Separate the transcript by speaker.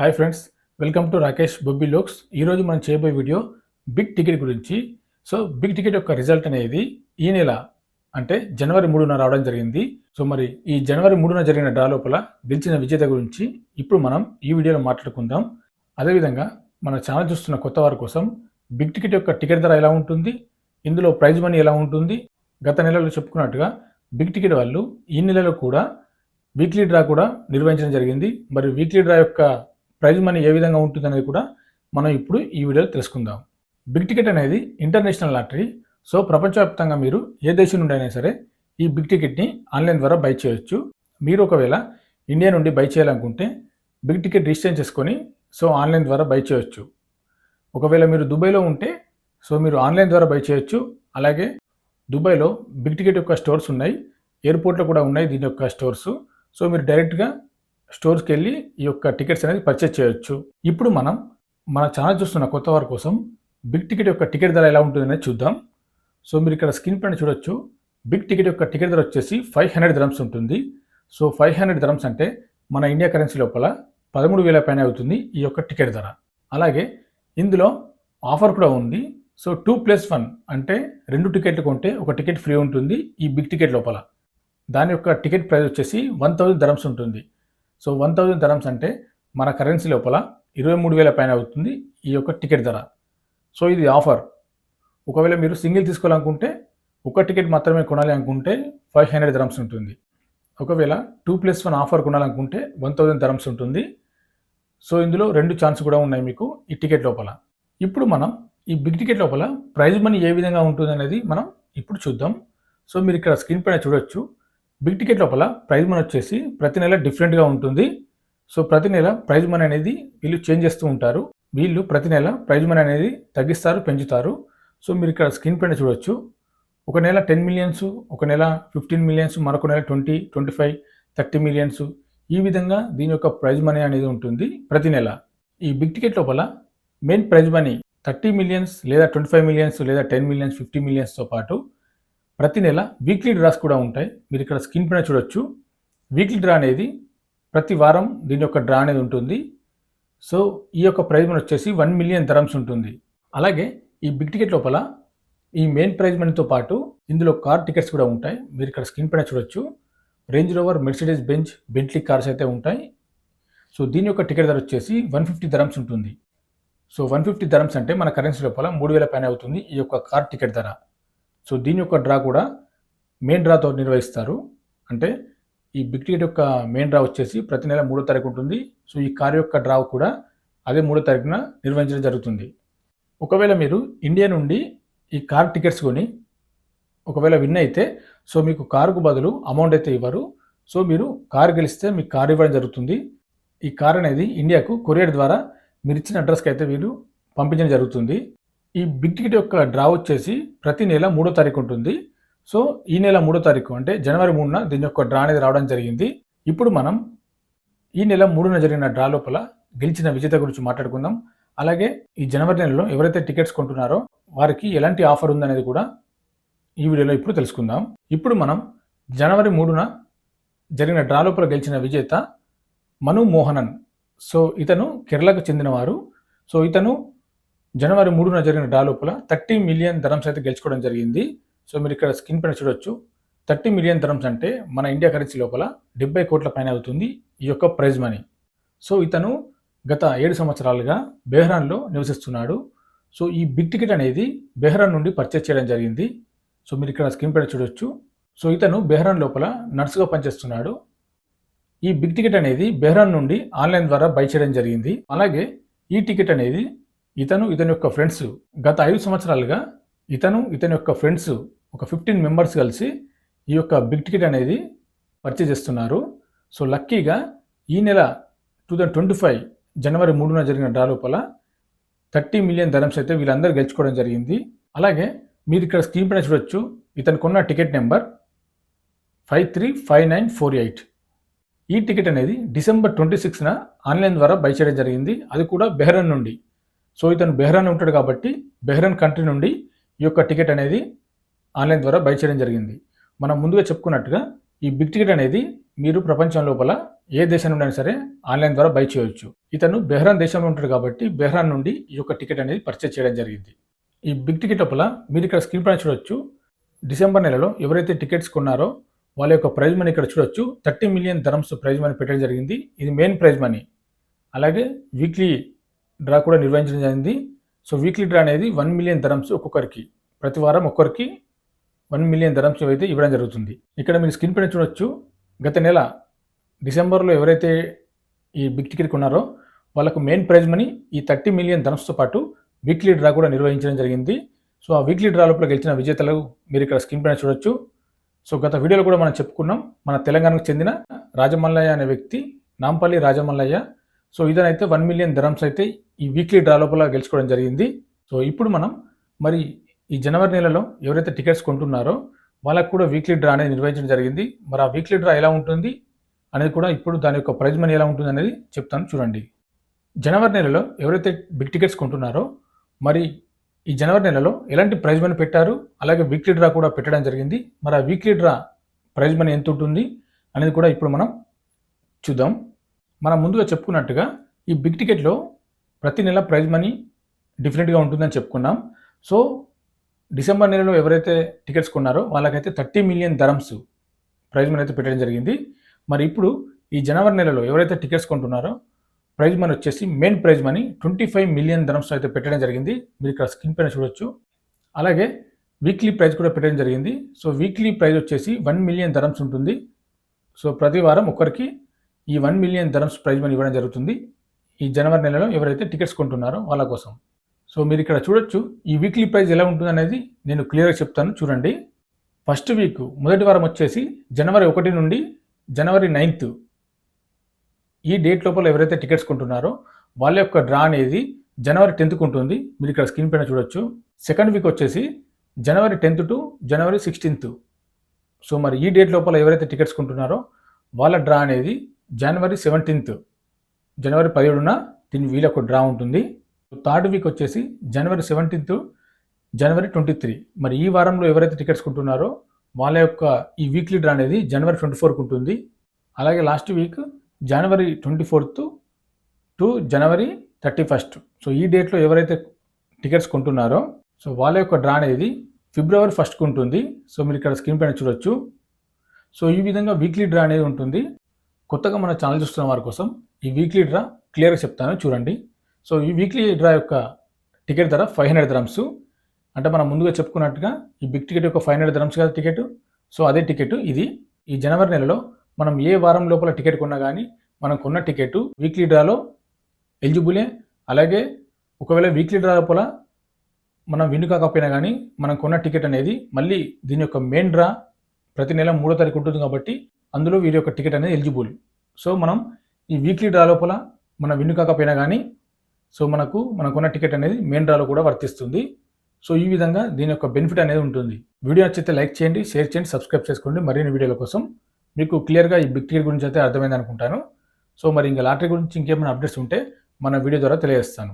Speaker 1: Hi friends, welcome to Rakesh Bobby vlogs. ఈరోజు మనం చేయబోయే వీడియో బిగ్ టికెట్ గురించి. బిగ్ టికెట్ యొక్క రిజల్ట్ అనేది ఈ నెల అంటే జనవరి 3న రావడం జరిగింది. మరి ఈ జనవరి 3న జరిగిన డ్రా లోపల గెలిచిన విజేత గురించి ఇప్పుడు మనం ఈ వీడియోలో మాట్లాడుకుందాం. అదేవిధంగా మన ఛానల్ చూస్తున్న కొత్త వారి కోసం బిగ్ టికెట్ యొక్క టికెట్ ధర ఎలా ఉంటుంది, ఇందులో ప్రైజ్ మనీ ఎలా ఉంటుంది, గత నెలలో చెప్పుకున్నట్టుగా బిగ్ టికెట్ వాళ్ళు ఈ నెలలో కూడా వీక్లీ డ్రా కూడా నిర్వహించడం జరిగింది. మరి వీక్లీ డ్రా యొక్క ప్రైజ్ మనీ ఏ విధంగా ఉంటుంది అనేది కూడా మనం ఇప్పుడు ఈ వీడియోలో తెలుసుకుందాం. బిగ్ టికెట్ అనేది ఇంటర్నేషనల్ లాటరీ. ప్రపంచవ్యాప్తంగా మీరు ఏ దేశం నుండి అయినా సరే ఈ బిగ్ టికెట్ని ఆన్లైన్ ద్వారా బై చేయొచ్చు. మీరు ఒకవేళ ఇండియా నుండి బై చేయాలనుకుంటే బిగ్ టికెట్ రిజిస్టర్ చేసుకొని ఆన్లైన్ ద్వారా బై చేయొచ్చు. ఒకవేళ మీరు దుబాయ్లో ఉంటే మీరు ఆన్లైన్ ద్వారా బై చేయొచ్చు. అలాగే దుబాయ్లో బిగ్ టికెట్ యొక్క స్టోర్స్ ఉన్నాయి, ఎయిర్పోర్ట్లో కూడా ఉన్నాయి దీని యొక్క స్టోర్స్. మీరు డైరెక్ట్గా స్టోర్స్కి వెళ్ళి ఈ యొక్క టికెట్స్ అనేది పర్చేజ్ చేయొచ్చు. ఇప్పుడు మనం మన ఛానల్ చూస్తున్న కొత్త వారి కోసం బిగ్ టికెట్ యొక్క టికెట్ ధర ఎలా ఉంటుందనేది చూద్దాం. మీరు ఇక్కడ స్క్రీన్ పైన చూడొచ్చు. బిగ్ టికెట్ యొక్క టికెట్ ధర వచ్చేసి 500 dirhams ఉంటుంది. 500 dirhams అంటే మన ఇండియా కరెన్సీ లోపల 13,000 పైన అవుతుంది ఈ యొక్క టికెట్ ధర. అలాగే ఇందులో ఆఫర్ కూడా ఉంది. 2+1 అంటే 2 టికెట్లు కొంటే ఒక టికెట్ ఫ్రీ ఉంటుంది ఈ బిగ్ టికెట్ లోపల. దాని యొక్క టికెట్ ప్రైస్ వచ్చేసి 1000 dirhams ఉంటుంది. 1000 dirhams అంటే మన కరెన్సీ లోపల 23,000 పైన అవుతుంది ఈ యొక్క టికెట్ ధర. ఇది ఆఫర్. ఒకవేళ మీరు సింగిల్ తీసుకోవాలనుకుంటే ఒక టికెట్ మాత్రమే కొనాలి అనుకుంటే 500 dirhams ఉంటుంది. ఒకవేళ 2+1 ఆఫర్ కొనాలనుకుంటే 1000 dirhams ఉంటుంది. ఇందులో 2 ఛాన్స్ కూడా ఉన్నాయి మీకు ఈ టికెట్ లోపల. ఇప్పుడు మనం ఈ బిగ్ టికెట్ లోపల ప్రైజ్ మనీ ఏ విధంగా ఉంటుంది అనేది మనం ఇప్పుడు చూద్దాం. మీరు ఇక్కడ స్క్రీన్ పైన చూడొచ్చు. బిగ్ టికెట్ లోపల ప్రైజ్ మనీ వచ్చేసి ప్రతి నెల డిఫరెంట్గా ఉంటుంది. ప్రతి నెల ప్రైజ్ మనీ అనేది వీళ్ళు చేంజ్ చేస్తూ ఉంటారు. వీళ్ళు ప్రతి నెల ప్రైజ్ మనీ అనేది తగ్గిస్తారు, పెంచుతారు. మీరు ఇక్కడ స్క్రీన్ పైన చూడొచ్చు. ఒక నెల 10 millions, ఒక నెల 15 millions, మరొక నెల 20, 25, 30 millions. ఈ విధంగా దీని యొక్క ప్రైజ్ మనీ అనేది ఉంటుంది ప్రతి నెల. ఈ బిగ్ టికెట్ లోపల మెయిన్ ప్రైజ్ మనీ 30 millions లేదా 25 millions లేదా 10 millions, 50 millionsతో పాటు ప్రతి నెల వీక్లీ డ్రాస్ కూడా ఉంటాయి. మీరు ఇక్కడ స్క్రీన్ పైన చూడొచ్చు. వీక్లీ డ్రా అనేది ప్రతి వారం దీని యొక్క డ్రా అనేది ఉంటుంది. ఈ యొక్క ప్రైజ్ మనీ వచ్చేసి 1 million dirhams ఉంటుంది. అలాగే ఈ బిగ్ టికెట్ లోపల ఈ మెయిన్ ప్రైజ్ మనీతో పాటు ఇందులో కార్ టికెట్స్ కూడా ఉంటాయి. మీరు ఇక్కడ స్క్రీన్ పైన చూడొచ్చు. Range rover, Mercedes Benz, Bentley cars అయితే ఉంటాయి. దీని యొక్క టికెట్ ధర వచ్చేసి 150 dirhams ఉంటుంది. 150 dirhams అంటే మన కరెన్సీ లోపల 3,000 పైన అవుతుంది ఈ యొక్క కార్ టికెట్ ధర. దీని యొక్క డ్రా కూడా మెయిన్ డ్రాతో నిర్వహిస్తారు. అంటే ఈ బిగ్ టికెట్ యొక్క మెయిన్ డ్రా వచ్చేసి ప్రతి నెల 3వ తారీఖు ఉంటుంది. ఈ కార్ యొక్క డ్రా కూడా అదే 3వ తారీఖున నిర్వహించడం జరుగుతుంది. ఒకవేళ మీరు ఇండియా నుండి ఈ కార్ టికెట్స్ కొని ఒకవేళ విన్ అయితే మీకు కారుకు బదులు అమౌంట్ అయితే ఇవ్వరు. మీరు కారు గెలిస్తే మీకు కారు ఇవ్వడం జరుగుతుంది. ఈ కార్ అనేది ఇండియాకు కొరియర్ ద్వారా మీరు ఇచ్చిన అడ్రస్కి అయితే వీళ్ళు పంపించడం జరుగుతుంది. ఈ బిగ్ టికెట్ యొక్క డ్రా వచ్చేసి ప్రతి నెల 3వ తారీఖు ఉంటుంది. ఈ నెల 3వ తారీఖు అంటే జనవరి 3న దీని యొక్క డ్రా అనేది రావడం జరిగింది. ఇప్పుడు మనం ఈ నెల 3న జరిగిన డ్రా లోపల గెలిచిన విజేత గురించి మాట్లాడుకుందాం. అలాగే ఈ జనవరి నెలలో ఎవరైతే టికెట్స్ కొంటున్నారో వారికి ఎలాంటి ఆఫర్ ఉందనేది కూడా ఈ వీడియోలో ఇప్పుడు తెలుసుకుందాం. ఇప్పుడు మనం జనవరి 3న జరిగిన డ్రా లోపల గెలిచిన విజేత మను మోహనన్. ఇతను కేరళకు చెందినవారు. ఇతను జనవరి 3న జరిగిన డ్రా లోపల 30 million dirhams అయితే గెలుచుకోవడం జరిగింది. మీరు ఇక్కడ స్క్రీన్ పైన చూడొచ్చు. 30 million dirhams అంటే మన ఇండియా కరెన్సీ లోపల 70 కోట్ల పైన అవుతుంది ఈ యొక్క ప్రైజ్ మనీ. ఇతను గత 7 సంవత్సరాలుగా బెహ్రాన్లో నివసిస్తున్నాడు. ఈ బిగ్ టికెట్ అనేది బెహ్రాన్ నుండి పర్చేస్ చేయడం జరిగింది. మీరు ఇక్కడ స్క్రీన్ పైన చూడొచ్చు. ఇతను బెహ్రాన్ లోపల నర్సుగా పనిచేస్తున్నాడు. ఈ బిగ్ టికెట్ అనేది బెహ్రాన్ నుండి ఆన్లైన్ ద్వారా బై చేయడం జరిగింది. అలాగే ఈ టికెట్ అనేది ఇతని యొక్క ఫ్రెండ్స్ గత 5 సంవత్సరాలుగా ఇతని యొక్క ఫ్రెండ్స్ ఒక 15 members కలిసి ఈ యొక్క బిగ్ టికెట్ అనేది పర్చేజ్ చేస్తున్నారు. లక్కీగా ఈ నెల 2025 జనవరి 3న జరిగిన డ్రా లోపల 30 million dirhams అయితే వీళ్ళందరూ గెలుచుకోవడం జరిగింది. అలాగే మీరు ఇక్కడ స్క్రీన్ పైన చూడొచ్చు. ఇతను కొన్న టికెట్ నెంబర్ 535948. ఈ టికెట్ అనేది డిసెంబర్ 26న ఆన్లైన్ ద్వారా బై చేయడం జరిగింది. అది కూడా బెహ్రాన్ నుండి. ఇతను బెహ్రాన్ ఉంటాడు కాబట్టి బెహ్రాన్ కంట్రీ నుండి ఈ యొక్క టికెట్ అనేది ఆన్లైన్ ద్వారా బై చేయడం జరిగింది. మనం ముందుగా చెప్పుకున్నట్టుగా ఈ బిగ్ టికెట్ అనేది మీరు ప్రపంచం లోపల ఏ దేశం నుండి అయినా సరే ఆన్లైన్ ద్వారా బై చేయవచ్చు. ఇతను బెహ్రాన్ దేశంలో ఉంటాడు కాబట్టి బెహ్రాన్ నుండి ఈ యొక్క టికెట్ అనేది పర్చేజ్ చేయడం జరిగింది. ఈ బిగ్ టికెట్ లోపల మీరు ఇక్కడ స్క్రీన్ పైన చూడొచ్చు. డిసెంబర్ నెలలో ఎవరైతే టికెట్స్ కొన్నారో వాళ్ళ యొక్క ప్రైజ్ మనీ ఇక్కడ చూడొచ్చు. 30 మిలియన్ ధరమ్స్ ప్రైజ్ మనీ పెట్టడం జరిగింది. ఇది మెయిన్ ప్రైజ్ మనీ. అలాగే వీక్లీ డ్రా కూడా నిర్వహించడం జరిగింది. సో వీక్లీ డ్రా అనేది 1 మిలియన్ ధరమ్స్ ఒక్కొక్కరికి, ప్రతి వారం ఒక్కరికి 1 మిలియన్ ధరమ్స్ అయితే ఇవ్వడం జరుగుతుంది. ఇక్కడ మీరు స్క్రీన్ పైన చూడొచ్చు. గత నెల డిసెంబర్లో ఎవరైతే ఈ బిగ్ టికెట్ కొన్నారో వాళ్ళకు మెయిన్ ప్రైజ్ మనీ ఈ 30 మిలియన్ ధరమ్స్తో పాటు వీక్లీ డ్రా కూడా నిర్వహించడం జరిగింది. సో ఆ వీక్లీ డ్రా లోపల గెలిచిన విజేతలు మీరు ఇక్కడ స్క్రీన్ పైన చూడొచ్చు. సో గత వీడియోలో కూడా మనం చెప్పుకున్నాం, మన తెలంగాణకు చెందిన రాజమల్లయ్య అనే వ్యక్తి, నాంపల్లి రాజమల్లయ్య. సో ఇదనైతే 1 మిలియన్ ధరమ్స్ అయితే ఈ వీక్లీ డ్రా లోపల గెలుచుకోవడం జరిగింది. సో ఇప్పుడు మనం మరి ఈ జనవరి నెలలో ఎవరైతే టికెట్స్ కొంటున్నారో వాళ్ళకు కూడా వీక్లీ డ్రా అనేది నిర్వహించడం జరిగింది. మరి ఆ వీక్లీ డ్రా ఎలా ఉంటుంది అనేది కూడా ఇప్పుడు దాని యొక్క ప్రైజ్ మనీ ఎలా ఉంటుంది అనేది చెప్తాను చూడండి. జనవరి నెలలో ఎవరైతే బిగ్ టికెట్స్ కొంటున్నారో మరి ఈ జనవరి నెలలో ఎలాంటి ప్రైజ్ మనీ పెట్టారు, అలాగే వీక్లీ డ్రా కూడా పెట్టడం జరిగింది. మరి ఆ వీక్లీ డ్రా ప్రైజ్ మనీ ఎంత ఉంటుంది అనేది కూడా ఇప్పుడు మనం చూద్దాం. మనం ముందుగా చెప్పుకున్నట్టుగా ఈ బిగ్ టికెట్లో ప్రతి నెల ప్రైజ్ మనీ డిఫరెంట్గా ఉంటుందని చెప్పుకున్నాం. సో డిసెంబర్ నెలలో ఎవరైతే టికెట్స్ కొన్నారో వాళ్ళకైతే 30 మిలియన్ ధరమ్స్ ప్రైజ్ మనీ అయితే పెట్టడం జరిగింది. మరి ఇప్పుడు ఈ జనవరి నెలలో ఎవరైతే టికెట్స్ కొంటున్నారో ప్రైజ్ మనీ వచ్చేసి main prize money 25 million dirhams అయితే పెట్టడం జరిగింది. మీరు ఇక్కడ స్క్రీన్ పైన చూడొచ్చు. అలాగే వీక్లీ ప్రైజ్ కూడా పెట్టడం జరిగింది. సో వీక్లీ ప్రైజ్ వచ్చేసి 1 మిలియన్ ధరమ్స్ ఉంటుంది. సో ప్రతి వారం ఒక్కరికి ఈ 1 మిలియన్ ధరమ్స్ ప్రైజ్ మనీ ఇవ్వడం జరుగుతుంది ఈ జనవరి నెలలో ఎవరైతే టికెట్స్ కొంటున్నారో వాళ్ళ కోసం. సో మీరు ఇక్కడ చూడొచ్చు ఈ వీక్లీ ప్రైజ్ ఎలా ఉంటుంది అనేది నేను క్లియర్గా చెప్తాను చూడండి. ఫస్ట్ వీక్ మొదటి వారం వచ్చేసి జనవరి 1 నుండి జనవరి 9th ఈ డేట్ లోపల ఎవరైతే టికెట్స్ కొంటున్నారో వాళ్ళ యొక్క డ్రా అనేది జనవరి 10th ఉంటుంది. మీరు ఇక్కడ స్క్రీన్ పైన చూడొచ్చు. సెకండ్ వీక్ వచ్చేసి జనవరి 10th to January 16th. So మరి ఈ డేట్ లోపల ఎవరైతే టికెట్స్ కొంటున్నారో వాళ్ళ డ్రా అనేది జనవరి 17th, జనవరి 17న వీళ్ళ యొక్క డ్రా ఉంటుంది. థర్డ్ వీక్ వచ్చేసి జనవరి 17th, జనవరి 23. మరి ఈ వారంలో ఎవరైతే టికెట్స్ కొంటున్నారో వాళ్ళ యొక్క ఈ వీక్లీ డ్రా అనేది జనవరి 24కు ఉంటుంది. అలాగే last week January 24th to January 31st. So ఈ డేట్లో ఎవరైతే టికెట్స్ కొంటున్నారో సో వాళ్ళ యొక్క డ్రా అనేది ఫిబ్రవరి 1కు ఉంటుంది. సో మీరు ఇక్కడ స్క్రీన్ పైన చూడొచ్చు. సో ఈ విధంగా వీక్లీ డ్రా అనేది ఉంటుంది. కొత్తగా మన ఛానల్ చూస్తున్న వారి కోసం ఈ వీక్లీ డ్రా క్లియర్గా చెప్తాను చూడండి. సో ఈ వీక్లీ డ్రా యొక్క టికెట్ ధర 500 ధరమ్స్. అంటే మనం ముందుగా చెప్పుకున్నట్టుగా ఈ బిగ్ టికెట్ యొక్క 500 ధరమ్స్ కదా టికెట్. సో అదే టికెట్ ఇది. ఈ జనవరి నెలలో మనం ఏ వారం లోపల టికెట్ కొన్నా కానీ మనం కొన్న టికెట్ వీక్లీ డ్రాలో ఎలిజిబులే. అలాగే ఒకవేళ వీక్లీ డ్రా లోపల మనం విన్ కాకపోయినా కానీ మనం కొన్న టికెట్ అనేది మళ్ళీ దీని యొక్క మెయిన్ డ్రా ప్రతి నెల 3వ తారీఖు ఉంటుంది కాబట్టి అందులో వీరి యొక్క టికెట్ అనేది ఎలిజిబుల్. సో మనం ఈ వీక్లీ డ్రా లోపల మనం విన్ కాకపోయినా కానీ సో మనం కొన్న టికెట్ అనేది మెయిన్ డ్రాలో కూడా వర్తిస్తుంది. సో ఈ విధంగా దీని యొక్క బెనిఫిట్ అనేది ఉంటుంది. వీడియో నచ్చితే లైక్ చేయండి, షేర్ చేయండి, సబ్స్క్రైబ్ చేసుకోండి మరిన్ని వీడియోల కోసం. మీకు క్లియర్గా ఈ బిగ్ టికెట్ గురించి అయితే అర్థమైంది అనుకుంటాను. సో మరి ఇంకా లాటరీ గురించి ఇంకేమైనా అప్డేట్స్ ఉంటే మన వీడియో ద్వారా తెలియజేస్తాను.